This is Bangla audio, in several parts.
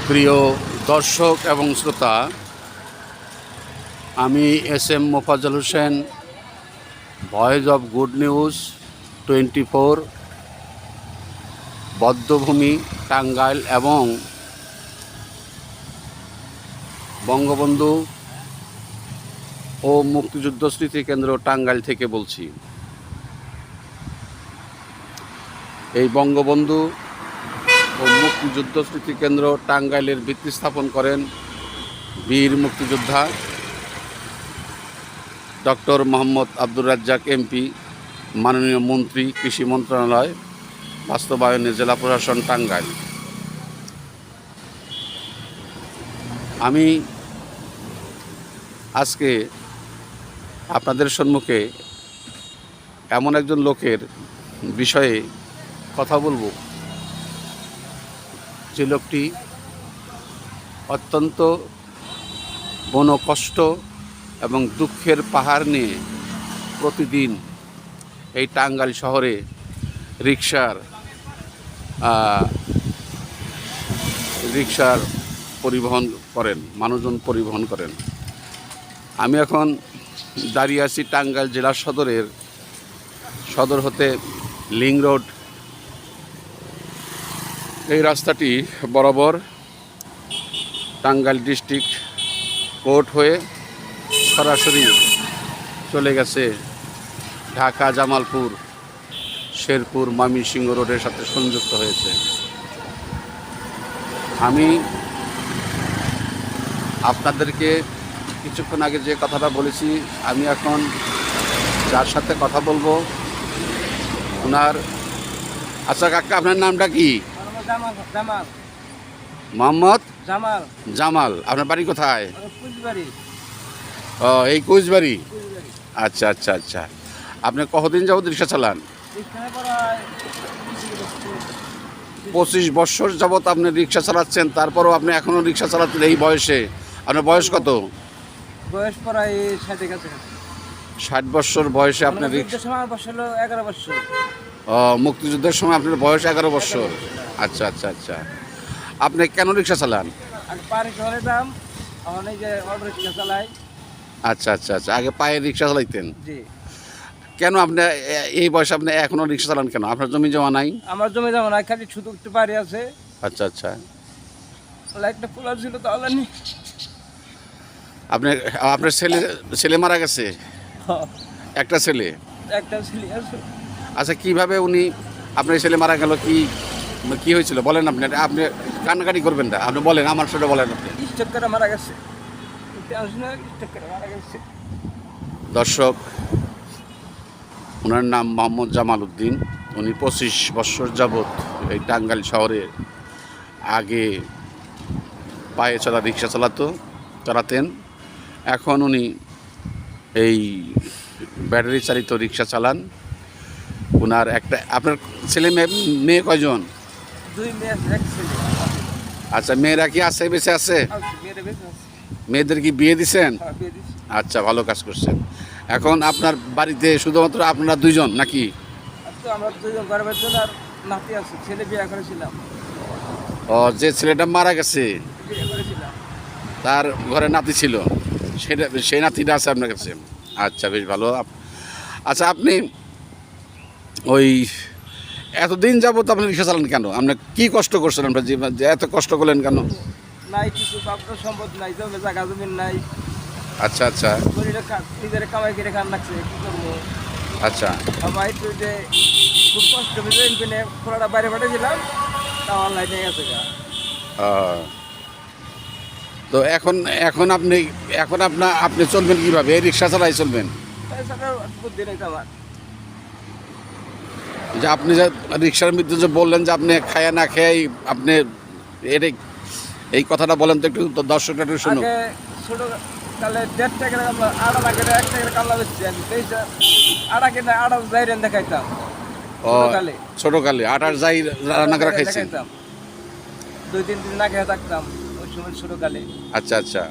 প্রিয় দর্শক এবং শ্রোতা, আমি S M Mofazzal Hossain, voice of good news 24 বধ্যভূমি টাঙ্গাইল এবং বঙ্গবন্ধু ও মুক্তিযুদ্ধ স্মৃতি কেন্দ্র টাঙ্গাইল থেকে বলছি। এই বঙ্গবন্ধু ও মুক্তিযুদ্ধ স্মৃতি কেন্দ্র টাঙ্গাইলের ভিত্তি স্থাপন করেন বীর মুক্তিযোদ্ধা ডক্টর মোহাম্মদ আব্দুর রাজ্জাক এমপি, মাননীয় মন্ত্রী, কৃষি মন্ত্রণালয়, বাস্তবায়নে জেলা প্রশাসন টাঙ্গাইল। আমি আজকে আপনাদের সম্মুখে এমন একজন লোকের বিষয়ে কথা বলবো, যে লোকটি অত্যন্ত মনোকষ্ট এবং দুঃখের পাহাড় নিয়ে প্রতিদিন এই টাঙ্গাইল শহরে রিক্সার পরিবহন করেন, মানুষজন পরিবহন করেন। আমি এখন দাঁড়িয়ে আছি টাঙ্গাইল জেলা সদর হতে লিং রোড। এই রাস্তাটি বরাবর টাঙ্গাইল ডিস্ট্রিক্ট কোর্ট হয়ে সরাসরি চলে গেছে ঢাকা, জামালপুর, শেরপুর, ময়মনসিংহ রোডের সাথে সংযুক্ত হয়েছে। আমি আপনাদেরকে কিছুক্ষণ আগে যে কথাটা বলেছি, আমি এখন যার সাথে কথা বলবো ওনার, আচ্ছা কাকা, আপনার নামটা কি? মোহাম্মদ জামাল। আপনার বাড়ি কোথায়? ও, এই কুচবাড়ি। আচ্ছা আচ্ছা আচ্ছা। আপনি কতদিন যাবত রিক্সা চালান? 25 বছর যাবত আপনি রিক্সা চালাচ্ছেন, তারপরও আপনি এখনও রিক্সা চালাচ্ছেন এই বয়সে। আপনার বয়স কত? বয়স প্রায় 60 কাছে। 60 বছর বয়সে আপনি রিক্সা? 11 বছর। ও, মুক্তিযুদ্ধের সময় আপনার বয়স 11 বছর। আচ্ছা আচ্ছা আচ্ছা। আপনি কেন রিক্সা চালান? পারে শহরে দাম, অনেক যে অটো রিক্সা চালাই। আচ্ছা আচ্ছা আচ্ছা। আগে পায়ে রিক্সা চালাইতেন? জি। কেন আপনি এই বয়সে আপনি এখনো রিক্সা চালান কেন? আপনার জমি জমা নাই? আমার জমি জমা নাই, খালি শুধু একটু পারে আছে। আচ্ছা আচ্ছা। একটা পোলার ছিল তাহলে নি। আপনার ছেলে মারা গেছে? একটা ছেলে আছে। আচ্ছা, কিভাবে আপনার ছেলে মারা গেল? কি হয়েছিল বলেন? আপনি কান্নাকাটি করবেন না, আপনি বলেন, আমার সাথে বলেন। আপনি স্ট্রোক করে মারা গেছে। দর্শক, ওনার নাম মোহাম্মদ জামাল উদ্দিন। উনি 25 বছর যাবৎ এই টাঙ্গাইল শহরে আগে পায়ে চলা রিক্সা চালাতেন। এখন উনি এই ব্যাটারি চালিত রিক্সা চালান। ওনার আপনার ছেলে মেয়ে কয়জন? 2 মেয়ে, 1 ছেলে। আচ্ছা, মেয়েরা কি আছে, বেঁচে আছে? মেয়েদের কি বিয়ে দিছেন? আচ্ছা, ভালো কাজ করছেন। এখন আপনার বাড়িতে শুধুমাত্র আপনারা 2 জন নাকি? আমরা 2 জন, গর্বের জন্য আর নাতি আছে। ছেলে বিয়ে করেছিলাম। ও, যে ছেলেটা মারা গেছে তার ঘরে নাতি ছিল, সেই নাতিটা আছে আপনার কাছে? আচ্ছা, বেশ ভালো। আচ্ছা, আপনি ওই এতদিন যাবত আপনি রিক্সা চালান কেন? আপনি কি কষ্ট করছেন আপনার জীবন, যে এত কষ্ট করলেন কেন? নাই কিছু, আপনার সম্পদ নাই, জমি জায়গা জমিন নাই। আচ্ছা আচ্ছা। নিজের কামাই করে খান লাগছে, কি করবো? আচ্ছা। আমার একটু যে খুব কষ্ট কিনে পুরোটা বাইরে পাঠিয়েছিলাম, তা অনলাইনে গেছে গা। তো এখন আপনি চলবেন কিভাবে? এই রিক্সা চালাই চলবেন? বুদ্ধি নেই আমার। যে আপনি যে রিক্সার মধ্যে যে বললেন যে আপনি খায়া না খেয়ে আপনি এই কথাটা বলেন তো একটু, দর্শকরা একটু শুনুন। ছোট কালে 1.5 টাকা কামলা, 1 টাকা কামলা বেশি আমি 8 কিনা 8 যাই রেন দেখাইতাম। ছোটকালে 8 যাই রান্না করে খাইছেন? 2-3 দিন না খেয়ে থাকতাম ওই সময় ছোটকালে। আচ্ছা আচ্ছা।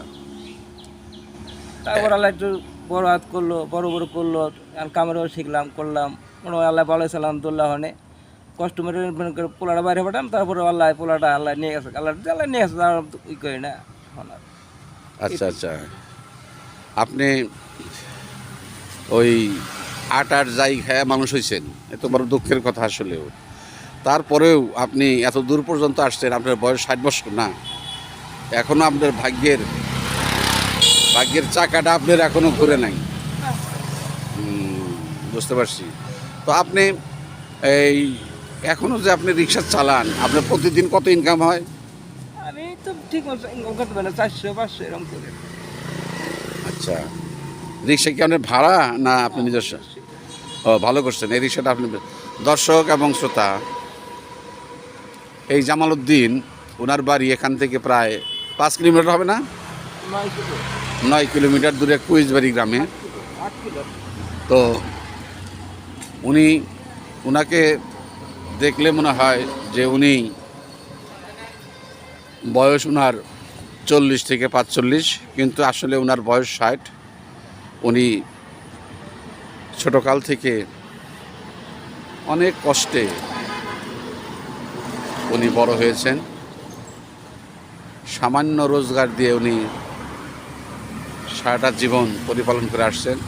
তারপর আল্লাহ একটু বড় হাত করলো, বড় করলো, কামেরও শিখলাম, করলাম। মনে হয় আল্লাহ ভালো ছিলাম, আলহামদুলিল্লাহ। কষ্ট মেরে মনে করে পোলাটা বাইরে পাঠান, তারপরে আল্লাহ নিয়ে গেছে, আল্লাহ নিয়ে গেছে, আর ই করি না এখন আর। আচ্ছা আচ্ছা, আপনি ওই আটার যাই খায় মানুষ হয়েছেন, এত বড় দুঃখের কথা আসলেও। তারপরেও আপনি এত দূর পর্যন্ত আসছেন, আপনার বয়স 60 বছর না, এখনো আপনার ভাগ্যের চাকাটা আপনার এখনো ঘুরে নাই। বুঝতে পারছি। তো আপনি এই এখনো যে আপনি রিক্সা চালান, আপনার প্রতিদিন কত ইনকাম হয়? আমি তো ঠিক মতো ইনকাম করতে পারি না, 400-500 এরকম করে। আচ্ছা, রিক্সা কি আপনার ভাড়া না আপনি নিজস্ব? ও, ভালো করছেন, এই রিক্সাটা আপনি। দর্শক এবং শ্রোতা, এই জামালউদ্দিন, ওনার বাড়ি এখান থেকে প্রায় 5 কিলোমিটার হবে না, 9 কিলোমিটার দূরে কুইজবাড়ি গ্রামে। 8 কিলো। তো ওনাকে দেখলে মনে হয় যে উনি বয়স ওনার 40 থেকে 45, কিন্তু আসলে ওনার বয়স 60। উনি ছোটকাল থেকে অনেক কষ্টে উনি বড় হয়েছেন। সামান্য রোজগার দিয়ে উনি সারাটা জীবন পরিপালন করে আসছেন।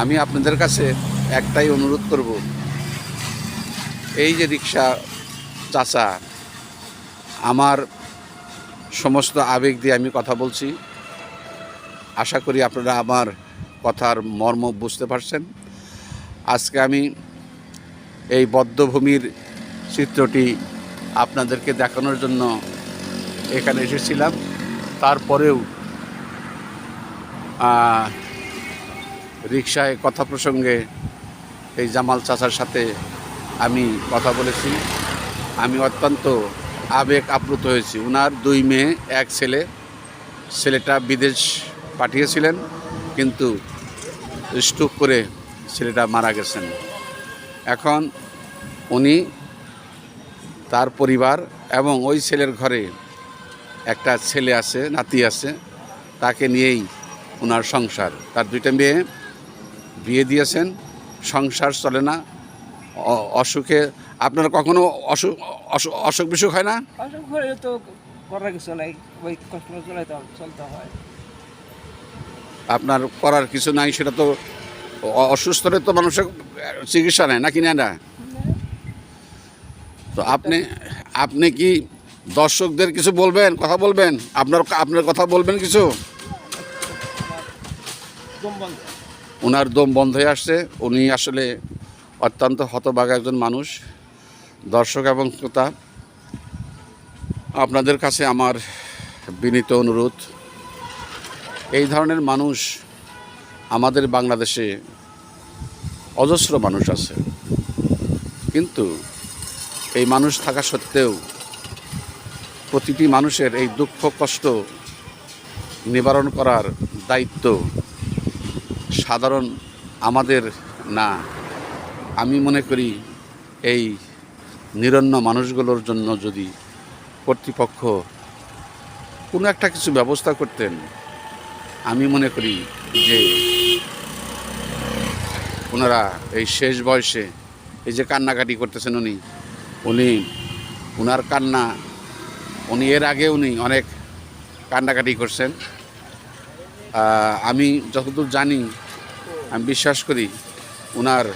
আমি আপনাদের কাছে একটাই অনুরোধ করব, এই যে রিক্সা চাচা, আমার সমস্ত আবেগ দিয়ে আমি কথা বলছি, আশা করি আপনারা আমার কথার মর্ম বুঝতে পারছেন। আজকে আমি এই বদ্ধভূমির চিত্রটি আপনাদেরকে দেখানোর জন্য এখানে এসেছিলাম। তারপরেও রিকশায় কথা প্রসঙ্গে এই জামাল চাচার সাথে আমি কথা বলেছি। আমি অত্যন্ত আবেগ আপ্লুত হয়েছি। ওনার 2 মেয়ে 1 ছেলে। ছেলেটা বিদেশ পাঠিয়েছিলেন, কিন্তু স্ট্রোক করে ছেলেটা মারা গেছেন। এখন উনি, তার পরিবার এবং ওই ছেলের ঘরে একটা ছেলে আছে, নাতি আছে, তাকে নিয়েই ওনার সংসার। তার 2টা মেয়ে বিয়ে দিয়েছেন, সংসার চলে না। অসুখে আপনার কখনো অসুখ বিসুখ হয় না? অসুখ হলে তো করার কিছু নাই, ওই কষ্ট করে চলতে হয়। আপনার করার কিছু নাই, সেটা তো অসুস্থ হলে তো মানুষের চিকিৎসা নেয়, নাকি নেয় না? তো আপনি কি দর্শকদের কিছু বলবেন, কথা বলবেন? আপনার কথা বলবেন কিছু? ওনার দম বন্ধ হয়ে আসছে। উনি আসলে অত্যন্ত হতভাগা একজন মানুষ। দর্শক এবং শ্রোতা, আপনাদের কাছে আমার বিনীত অনুরোধ, এই ধরনের মানুষ আমাদের বাংলাদেশে অজস্র মানুষ আছে, কিন্তু এই মানুষ থাকা সত্ত্বেও প্রতিটি মানুষের এই দুঃখ কষ্ট নিবারণ করার দায়িত্ব সাধারণ আমাদের না। আমি মনে করি এই নিরন্ন মানুষগুলোর জন্য যদি কর্তৃপক্ষ কোনো একটা কিছু ব্যবস্থা করতেন, আমি মনে করি যে ওনারা এই শেষ বয়সে এই যে কান্নাকাটি করতেছেন, ওনার কান্না, উনি এর আগে অনেক কান্নাকাটি করছেন। আমি যতদূর জানি, আমি বিশ্বাস করি ওনার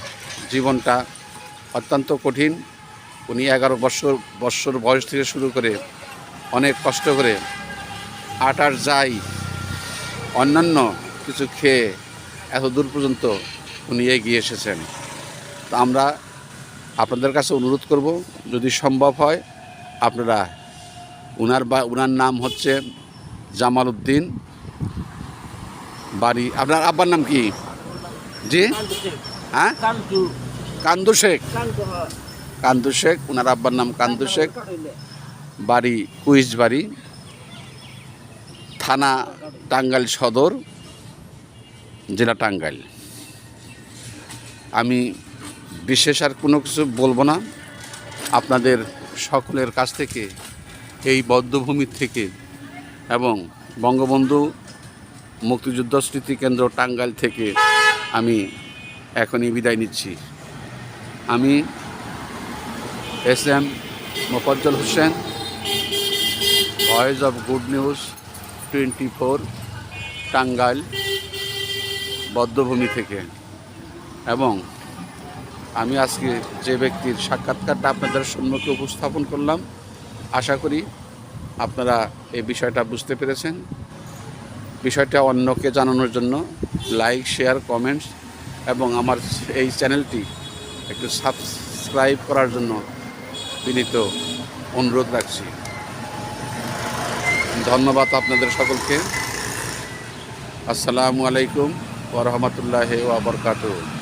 জীবনটা অত্যন্ত কঠিন। উনি 11 বছর বয়স থেকে শুরু করে অনেক কষ্ট করে আটার যাই অন্যান্য কিছু খেয়ে এত দূর পর্যন্ত উনি এগিয়ে এসেছেন। তো আমরা আপনাদের কাছে অনুরোধ করব, যদি সম্ভব হয় আপনারা ওনার নাম হচ্ছে জামালউদ্দিন, বাড়ি। আপনার আব্বার নাম কি? জি, হ্যাঁ, কান্দু শেখ। কান্দু শেখ, ওনার আব্বার নাম কান্দু শেখ, বাড়ি কুইজবাড়ি, থানা টাঙ্গাইল সদর, জেলা টাঙ্গাইল। আমি বিশেষ আর কোনো কিছু বলবো না। আপনাদের সকলের কাছ থেকে, এই বদ্ধভূমির থেকে এবং বঙ্গবন্ধু মুক্তিযুদ্ধ স্মৃতিকেন্দ্র টাঙ্গাইল থেকে আমি এখনই বিদায় নিচ্ছি। আমি SM Mofazzal Hossain, voice of good news 24, Tangail বদ্ধভূমি থেকে। এবং আমি আজকে যে ব্যক্তির সাক্ষাৎকারটা আপনাদের সম্মুখে উপস্থাপন করলাম, আশা করি আপনারা এই বিষয়টা বুঝতে পেরেছেন। বিষয়টা অন্যকে জানানোর জন্য লাইক, শেয়ার, কমেন্টস এবং আমার এই চ্যানেলটি একটু সাবস্ক্রাইব করার জন্য বিনীত অনুরোধ রাখছি। ধন্যবাদ আপনাদের সকলকে। আসসালামু আলাইকুম ওয়া রাহমাতুল্লাহি ওয়া বারাকাতুহু।